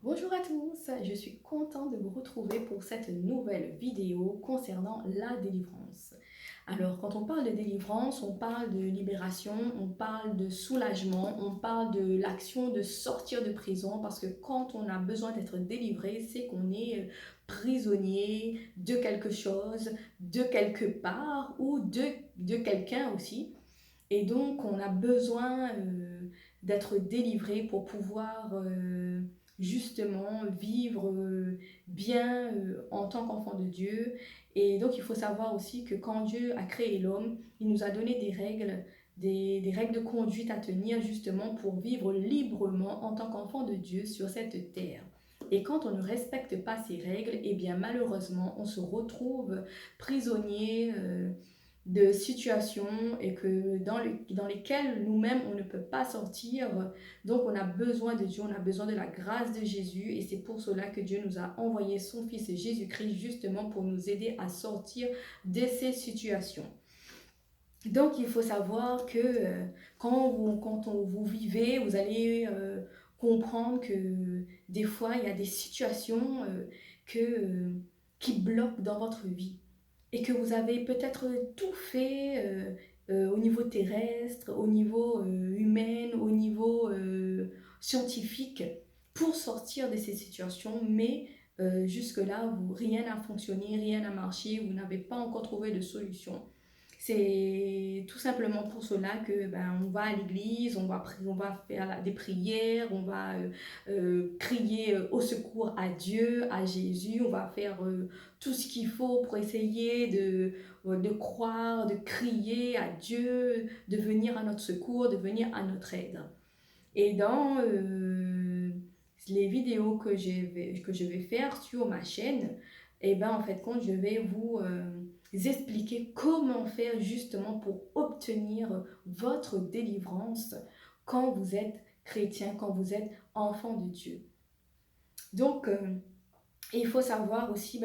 Bonjour à tous, je suis contente de vous retrouver pour cette nouvelle vidéo concernant la délivrance. Alors, quand on parle de délivrance, on parle de libération, on parle de soulagement, on parle de l'action de sortir de prison parce que quand on a besoin d'être délivré, c'est qu'on est prisonnier de quelque chose, de quelque part ou de quelqu'un aussi. Et donc, on a besoin d'être délivré pour pouvoir justement vivre bien en tant qu'enfant de Dieu. Et donc, il faut savoir aussi que quand Dieu a créé l'homme, il nous a donné des règles, des règles de conduite à tenir justement pour vivre librement en tant qu'enfant de Dieu sur cette terre. Et quand on ne respecte pas ces règles, eh bien malheureusement, on se retrouve prisonnier de situations et que dans lesquelles nous-mêmes on ne peut pas sortir. Donc on a besoin de Dieu, on a besoin de la grâce de Jésus et c'est pour cela que Dieu nous a envoyé son Fils Jésus-Christ justement pour nous aider à sortir de ces situations. Donc il faut savoir que vous vivez, vous allez comprendre que des fois il y a des situations qui bloquent dans votre vie et que vous avez peut-être tout fait au niveau terrestre, au niveau humain, au niveau scientifique pour sortir de ces situations, mais jusque-là, rien n'a fonctionné, rien n'a marché, vous n'avez pas encore trouvé de solution. C'est tout simplement pour cela que on va à l'église, on va faire des prières, on va crier au secours à Dieu, à Jésus, on va faire tout ce qu'il faut pour essayer de croire, de crier à Dieu, de venir à notre secours, de venir à notre aide. Et dans les vidéos que je vais faire sur ma chaîne, et ben en fait, quand je vais vous expliquer comment faire justement pour obtenir votre délivrance quand vous êtes chrétien, quand vous êtes enfant de Dieu. Donc, il faut savoir aussi,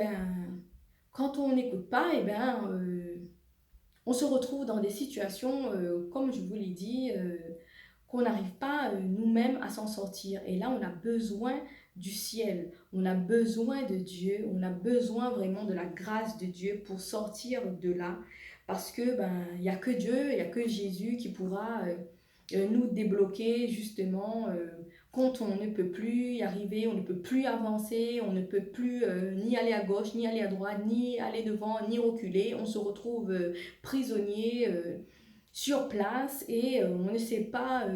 quand on n'écoute pas, on se retrouve dans des situations, comme je vous l'ai dit, qu'on n'arrive pas nous-mêmes à s'en sortir. Et là, on a besoin du ciel, on a besoin de Dieu, on a besoin vraiment de la grâce de Dieu pour sortir de là. Parce que il n'y a que Dieu, il n'y a que Jésus qui pourra nous débloquer justement quand on ne peut plus y arriver, on ne peut plus avancer, on ne peut plus ni aller à gauche, ni aller à droite, ni aller devant, ni reculer. On se retrouve prisonnier sur place et on ne sait pas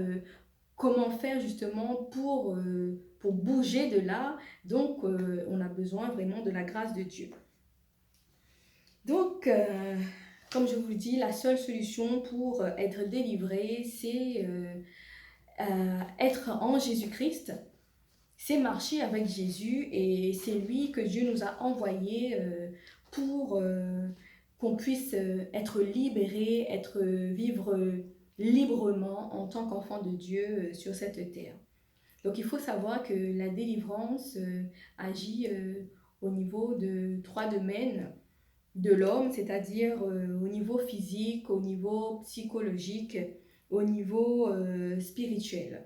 comment faire justement pour bouger de là. Donc on a besoin vraiment de la grâce de Dieu. Donc, comme je vous dis, la seule solution pour être délivré, c'est être en Jésus-Christ, c'est marcher avec Jésus et c'est lui que Dieu nous a envoyé pour qu'on puisse être libéré, vivre librement en tant qu'enfant de Dieu sur cette terre. Donc il faut savoir que la délivrance agit au niveau de trois domaines de l'homme, c'est-à-dire au niveau physique, au niveau psychologique, au niveau spirituel.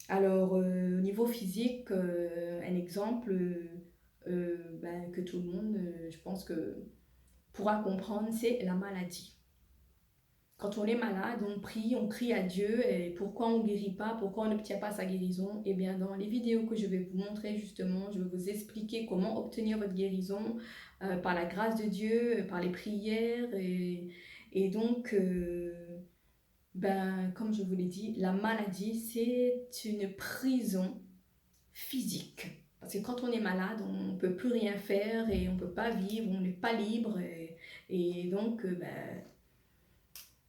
Alors, au niveau physique, un exemple que tout le monde, je pense que pourra comprendre, c'est la maladie. Quand on est malade, on crie à Dieu, et pourquoi on ne guérit pas, pourquoi on n'obtient pas sa guérison? Eh bien, dans les vidéos que je vais vous montrer justement, je vais vous expliquer comment obtenir votre guérison par la grâce de Dieu, par les prières, et donc, comme je vous l'ai dit, la maladie, c'est une prison physique. Parce que quand on est malade, on ne peut plus rien faire et on ne peut pas vivre, on n'est pas libre. Et donc,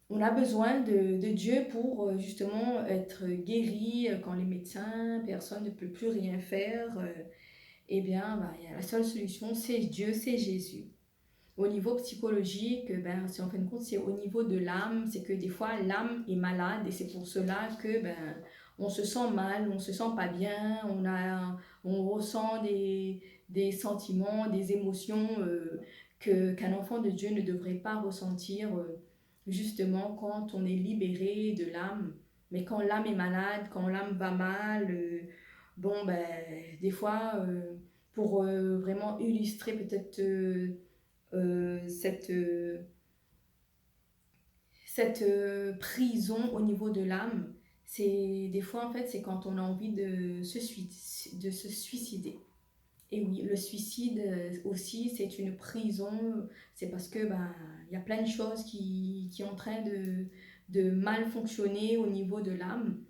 on a besoin de Dieu pour justement être guéri quand les médecins, personne ne peut plus rien faire. La seule solution, c'est Dieu, c'est Jésus. Au niveau psychologique, si en fin de compte, c'est au niveau de l'âme, c'est que des fois l'âme est malade et c'est pour cela que on se sent mal, on se sent pas bien, on ressent des sentiments, des émotions qu'un enfant de Dieu ne devrait pas ressentir justement quand on est libéré de l'âme. Mais quand l'âme est malade, quand l'âme va mal, Bon, ben, des fois, pour vraiment illustrer peut-être cette, prison au niveau de l'âme, c'est des fois en fait c'est quand on a envie de se suicider. Et oui, le suicide aussi c'est une prison, c'est parce que ben il y a plein de choses qui sont en train de mal fonctionner au niveau de l'âme.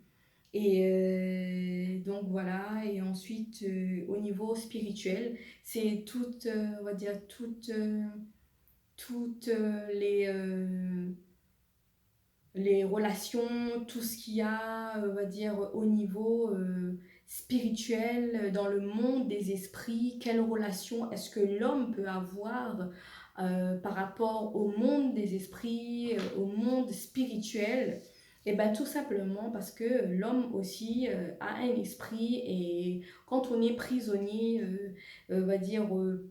Et donc voilà, et ensuite au niveau spirituel, c'est toutes, on va dire, toutes les relations, tout ce qu'il y a, on va dire, au niveau spirituel, dans le monde des esprits, quelle relation est-ce que l'homme peut avoir par rapport au monde des esprits, au monde spirituel. Et bien tout simplement parce que l'homme aussi a un esprit et quand on est prisonnier, on va dire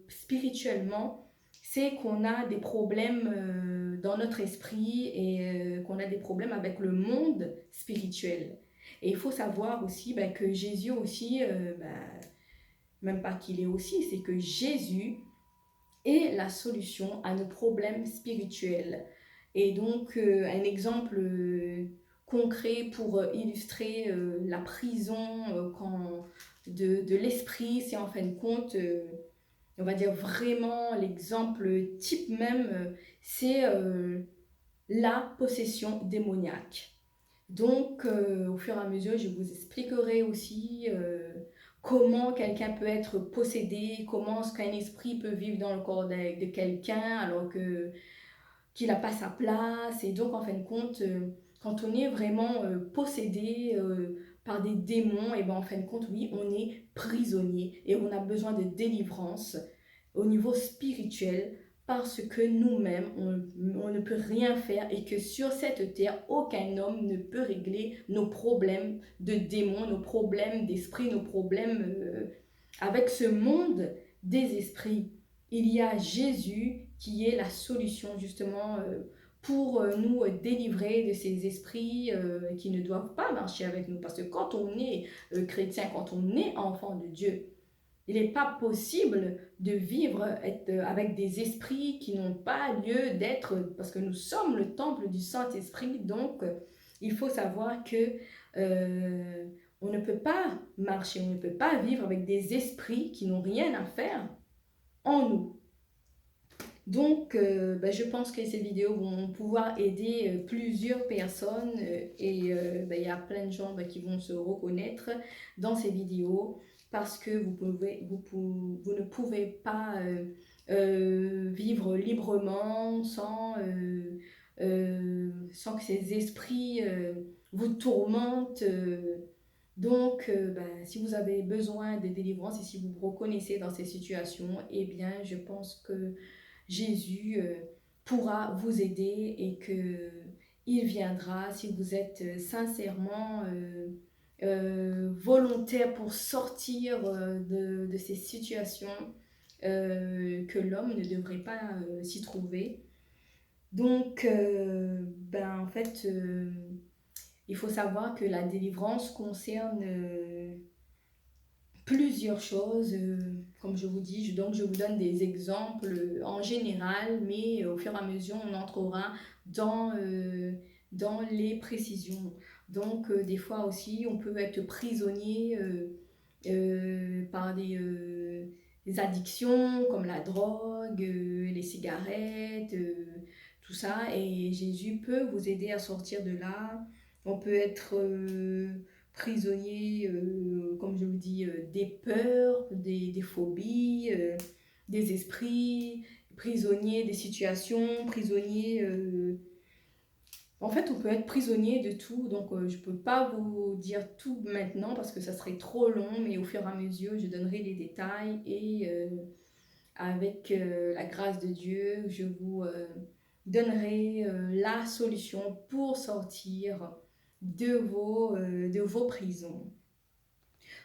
spirituellement, c'est qu'on a des problèmes dans notre esprit et qu'on a des problèmes avec le monde spirituel. Et il faut savoir aussi ben, que Jésus aussi, même pas qu'il est aussi, c'est que Jésus est la solution à nos problèmes spirituels. Et donc un exemple concret pour illustrer la prison de l'esprit, c'est en fin de compte on va dire vraiment l'exemple type même, c'est la possession démoniaque. Donc, au fur et à mesure, je vous expliquerai aussi comment quelqu'un peut être possédé, comment est-ce qu'un esprit peut vivre dans le corps de quelqu'un alors que qu'il n'a pas sa place. Et donc, en fin de compte, quand on est vraiment possédé par des démons, et ben en fin de compte, oui, on est prisonnier et on a besoin de délivrance au niveau spirituel parce que nous-mêmes, on ne peut rien faire et que sur cette terre, aucun homme ne peut régler nos problèmes de démons, nos problèmes d'esprit, nos problèmes avec ce monde des esprits. Il y a Jésus qui est la solution justement pour nous délivrer de ces esprits qui ne doivent pas marcher avec nous. Parce que quand on est chrétien, quand on est enfant de Dieu, il n'est pas possible de vivre avec des esprits qui n'ont pas lieu d'être, parce que nous sommes le temple du Saint-Esprit. Donc, il faut savoir que on ne peut pas marcher, on ne peut pas vivre avec des esprits qui n'ont rien à faire en nous. Donc, je pense que ces vidéos vont pouvoir aider plusieurs personnes et il y a plein de gens qui vont se reconnaître dans ces vidéos parce que vous ne pouvez pas vivre librement sans que ces esprits vous tourmentent. Donc, si vous avez besoin de délivrance et si vous vous reconnaissez dans ces situations, eh bien, je pense que Jésus pourra vous aider et que il viendra si vous êtes sincèrement volontaire pour sortir de ces situations que l'homme ne devrait pas s'y trouver. Donc, en fait, il faut savoir que la délivrance concerne plusieurs choses, comme je vous dis, donc je vous donne des exemples en général, mais au fur et à mesure, on entrera dans les précisions. Donc, des fois aussi, on peut être prisonnier par des addictions comme la drogue, les cigarettes, tout ça, et Jésus peut vous aider à sortir de là. On peut être prisonnier, comme je vous dis, des peurs, des phobies, des esprits, prisonnier des situations, prisonnier... En fait, on peut être prisonnier de tout, donc je ne peux pas vous dire tout maintenant parce que ça serait trop long, mais au fur et à mesure, je donnerai les détails et avec la grâce de Dieu, je vous donnerai la solution pour sortir de vos prisons.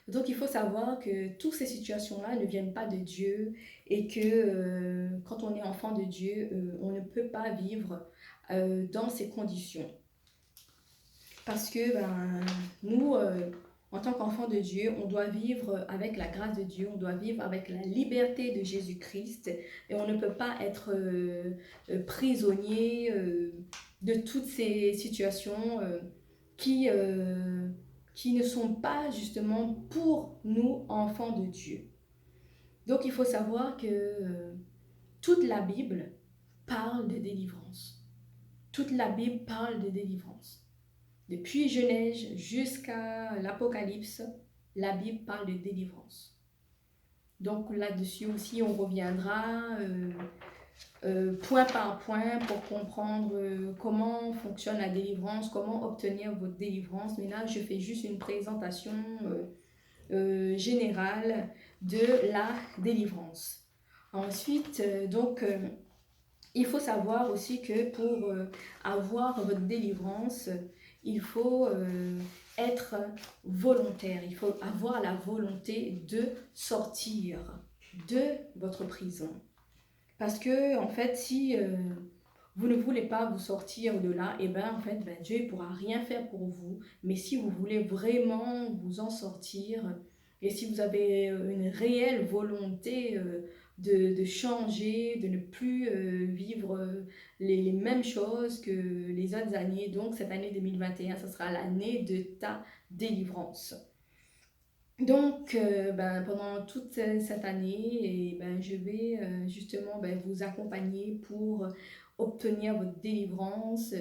Donc il faut savoir que toutes ces situations-là ne viennent pas de Dieu et que quand on est enfant de Dieu, on ne peut pas vivre dans ces conditions. Parce que nous, en tant qu'enfant de Dieu, on doit vivre avec la grâce de Dieu, on doit vivre avec la liberté de Jésus-Christ et on ne peut pas être prisonnier de toutes ces situations qui ne sont pas justement pour nous, enfants de Dieu. Donc il faut savoir que toute la Bible parle de délivrance. Toute la Bible parle de délivrance. Depuis Genèse jusqu'à l'Apocalypse, la Bible parle de délivrance. Donc là-dessus aussi, on reviendra point par point pour comprendre comment fonctionne la délivrance, comment obtenir votre délivrance. Mais là, je fais juste une présentation générale de la délivrance. Ensuite, il faut savoir aussi que pour avoir votre délivrance, il faut être volontaire. Il faut avoir la volonté de sortir de votre prison. Parce que, en fait, si vous ne voulez pas vous sortir de là, et ben, en fait, Dieu ne pourra rien faire pour vous. Mais si vous voulez vraiment vous en sortir, et si vous avez une réelle volonté de changer, de ne plus vivre les mêmes choses que les autres années, donc cette année 2021, ce sera l'année de ta délivrance. Donc, pendant toute cette année, je vais justement vous accompagner pour obtenir votre délivrance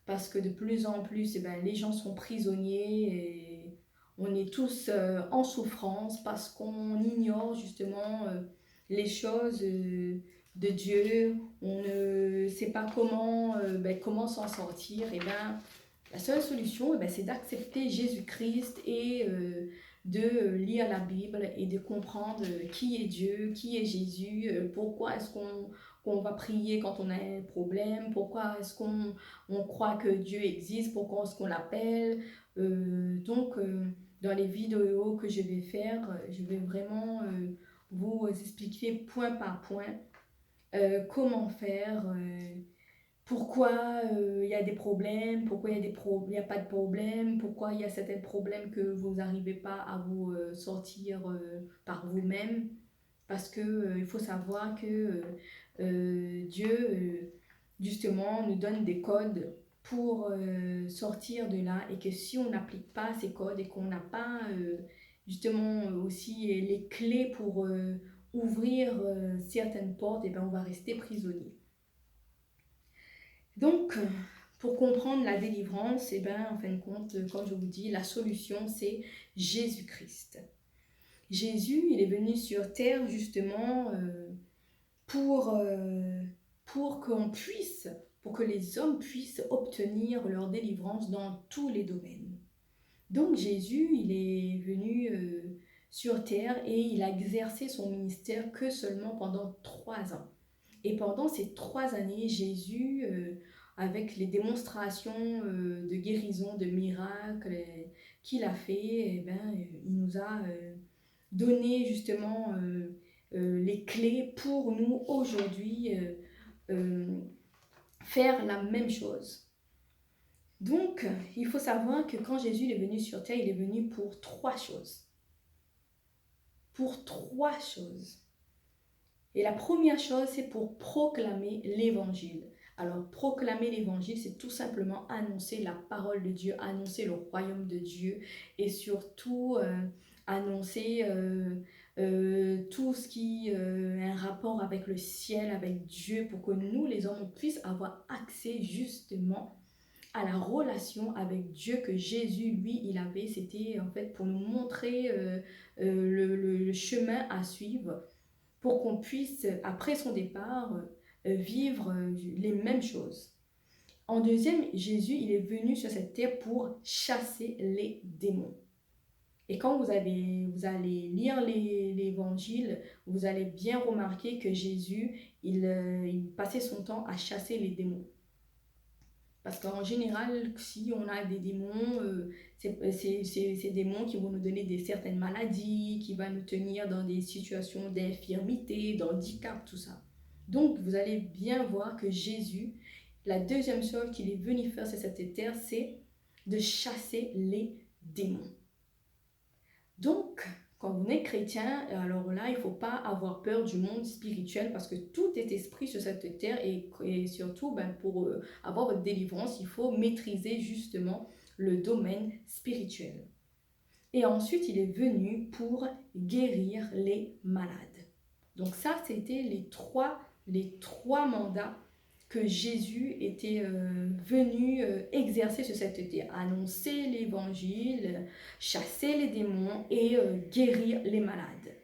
parce que de plus en plus, les gens sont prisonniers et on est tous en souffrance parce qu'on ignore justement les choses de Dieu. On ne sait pas comment s'en sortir. Et la seule solution, c'est d'accepter Jésus-Christ et de lire la Bible et de comprendre qui est Dieu, qui est Jésus, pourquoi est-ce qu'on va prier quand on a un problème, pourquoi est-ce qu'on croit que Dieu existe, pourquoi est-ce qu'on l'appelle. Dans les vidéos que je vais faire, je vais vraiment vous expliquer point par point comment faire, pourquoi il y a des problèmes, pourquoi il y a pas de problème, pourquoi il y a certains problèmes que vous n'arrivez pas à vous sortir par vous-même. Parce que il faut savoir que Dieu, justement, nous donne des codes pour sortir de là et que si on n'applique pas ces codes et qu'on n'a pas justement aussi les clés pour ouvrir certaines portes, et on va rester prisonnier. Donc, pour comprendre la délivrance, en fin de compte, comme je vous dis, la solution, c'est Jésus-Christ. Jésus, il est venu sur terre justement pour que les hommes puissent obtenir leur délivrance dans tous les domaines. Donc Jésus, il est venu sur terre et il a exercé son ministère que seulement pendant 3 ans. Et pendant ces 3 années, Jésus, avec les démonstrations de guérison, de miracles qu'il a fait, il nous a donné justement les clés pour nous aujourd'hui faire la même chose. Donc, il faut savoir que quand Jésus est venu sur terre, il est venu pour 3 choses. Pour 3 choses. Et la première chose, c'est pour proclamer l'évangile. Alors, proclamer l'évangile, c'est tout simplement annoncer la parole de Dieu, annoncer le royaume de Dieu et surtout annoncer tout ce qui a un rapport avec le ciel, avec Dieu, pour que nous, les hommes, on puisse avoir accès justement à la relation avec Dieu que Jésus, lui, il avait. C'était en fait pour nous montrer le chemin à suivre pour qu'on puisse, après son départ, vivre les mêmes choses. En deuxième, Jésus, il est venu sur cette terre pour chasser les démons. Et quand vous allez lire l'évangile, vous allez bien remarquer que Jésus, il passait son temps à chasser les démons. Parce qu'en général, si on a des démons, c'est démons qui vont nous donner certaines maladies, qui vont nous tenir dans des situations d'infirmité, d'handicap, tout ça. Donc, vous allez bien voir que Jésus, la deuxième chose qu'il est venu faire sur cette terre, c'est de chasser les démons. Donc, quand on est chrétien, alors là, il ne faut pas avoir peur du monde spirituel parce que tout est esprit sur cette terre et surtout, pour avoir votre délivrance, il faut maîtriser justement le domaine spirituel. Et ensuite, il est venu pour guérir les malades. Donc ça, c'était les trois mandats que Jésus était venu exercer sur cette terre. Annoncer l'évangile, chasser les démons et guérir les malades.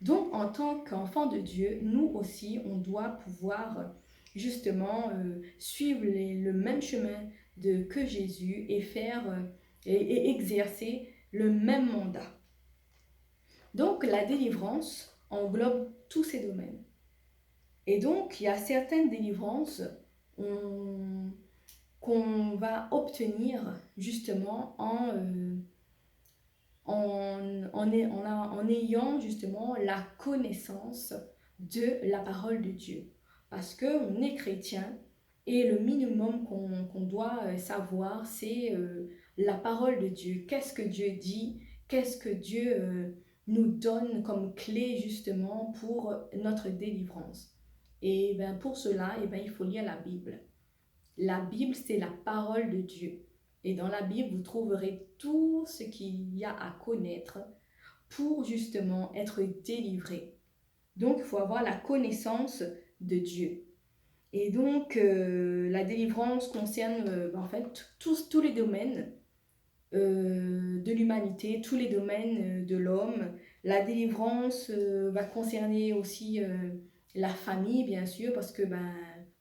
Donc, en tant qu'enfant de Dieu, nous aussi, on doit pouvoir justement suivre le même chemin que Jésus et faire et exercer le même mandat. Donc, la délivrance englobe tous ces domaines. Et donc, il y a certaines délivrances qu'on va obtenir justement en ayant justement la connaissance de la parole de Dieu. Parce qu'on est chrétien et le minimum qu'on doit savoir, c'est la parole de Dieu. Qu'est-ce que Dieu dit? Qu'est-ce que Dieu nous donne comme clé justement pour notre délivrance? Et ben pour cela, il faut lire la Bible. La Bible, c'est la parole de Dieu. Et dans la Bible, vous trouverez tout ce qu'il y a à connaître pour justement être délivré. Donc, il faut avoir la connaissance de Dieu. Et donc, la délivrance concerne en fait tous les domaines de l'humanité, tous les domaines de l'homme. La délivrance va concerner aussi la famille, bien sûr, parce que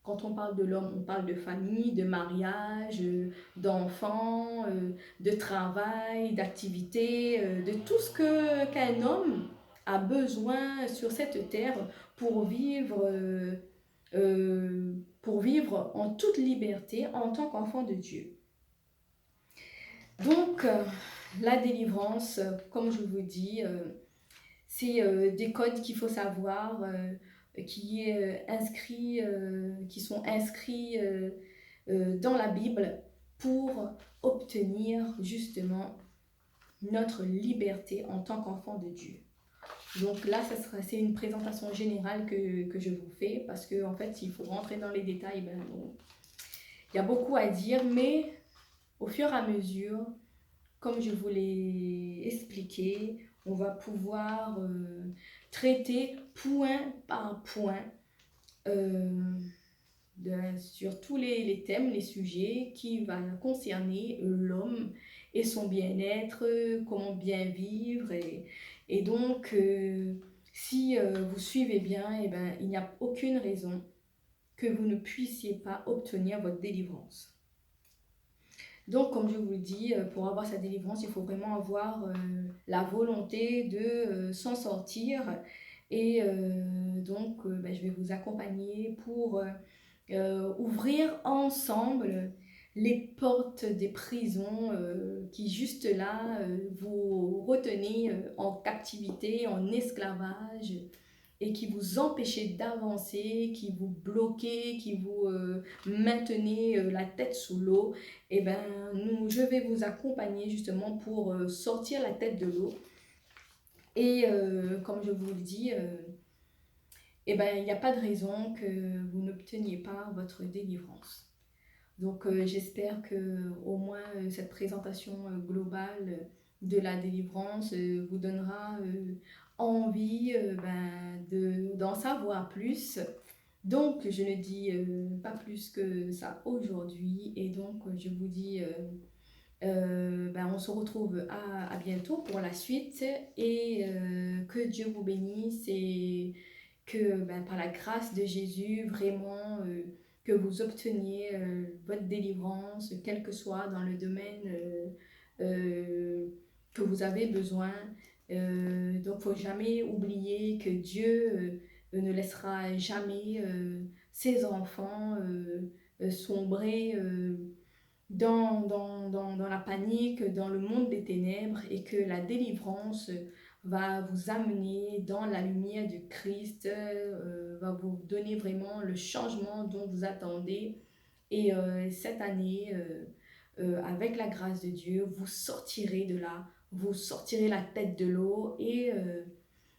quand on parle de l'homme, on parle de famille, de mariage, d'enfants, de travail, d'activité, de tout ce qu'un homme a besoin sur cette terre pour vivre, pour vivre en toute liberté en tant qu'enfant de Dieu. Donc, la délivrance, comme je vous dis, c'est des codes qu'il faut savoir, qui sont inscrits dans la Bible pour obtenir justement notre liberté en tant qu'enfant de Dieu. Donc là, c'est une présentation générale que je vous fais parce qu'en fait, s'il faut rentrer dans les détails, il y a beaucoup à dire, mais au fur et à mesure, comme je vous l'ai expliqué, on va pouvoir traiter point par point sur tous les thèmes, les sujets qui vont concerner l'homme et son bien-être, comment bien vivre. Et donc, si vous suivez bien, il n'y a aucune raison que vous ne puissiez pas obtenir votre délivrance. Donc, comme je vous le dis, pour avoir sa délivrance, il faut vraiment avoir la volonté de s'en sortir. Et donc, je vais vous accompagner pour ouvrir ensemble les portes des prisons qui, juste là, vous retenaient en captivité, en esclavage et qui vous empêchaient d'avancer, qui vous bloquaient, qui vous maintenaient la tête sous l'eau. Et je vais vous accompagner justement pour sortir la tête de l'eau. Et comme je vous le dis, il n'y a pas de raison que vous n'obteniez pas votre délivrance. Donc j'espère que au moins cette présentation globale de la délivrance vous donnera envie d'en savoir plus. Donc je ne dis pas plus que ça aujourd'hui et donc je vous dis on se retrouve à bientôt pour la suite et que Dieu vous bénisse et que par la grâce de Jésus, vraiment, que vous obteniez votre délivrance, quel que soit dans le domaine que vous avez besoin. Donc, il ne faut jamais oublier que Dieu ne laissera jamais ses enfants sombrer dans la panique, dans le monde des ténèbres et que la délivrance va vous amener dans la lumière du Christ, va vous donner vraiment le changement dont vous attendez. Et cette année, avec la grâce de Dieu, vous sortirez de là vous sortirez la tête de l'eau et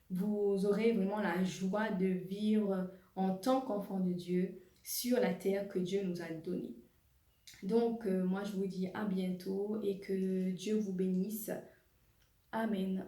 vous aurez vraiment la joie de vivre en tant qu'enfant de Dieu sur la terre que Dieu nous a donnée. Donc, moi, je vous dis à bientôt et que Dieu vous bénisse. Amen.